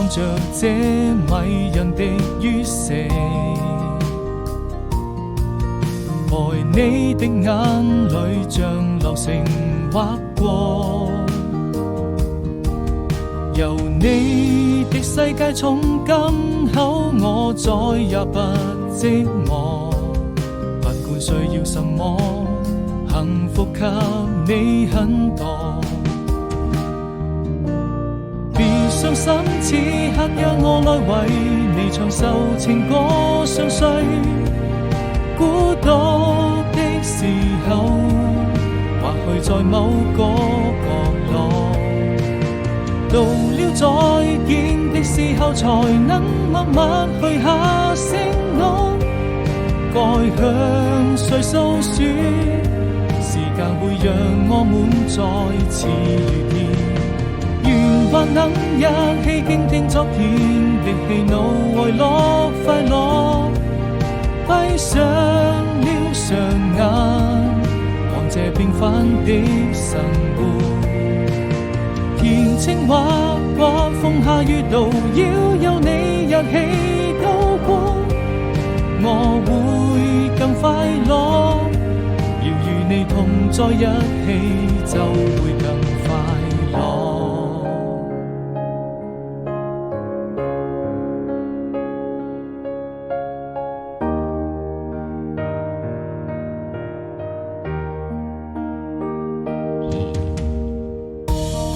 看着這迷人的月色，愛你的眼淚像流星劃過，由你的世界從今後我再也不寂寞，不管需要什麼，幸福給你很多。別傷心，此刻讓我來為你唱首情歌，相隨孤獨的時候，或許在某個角落，到了再見的時候，才能默默許下承諾，該向誰訴說？時間會讓我們再次遇見，願還能一起傾聽昨天的喜怒哀樂快樂，閉上了雙眼，看這平凡的生活。填情畫過風下雨路，要有你一起渡過，我會更快樂。要與你同在一起，就會更快樂。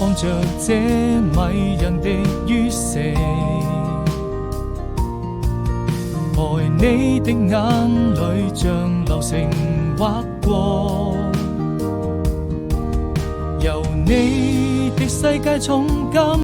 看着這迷人的月色，愛你的眼淚像流星劃過，由你的世界從今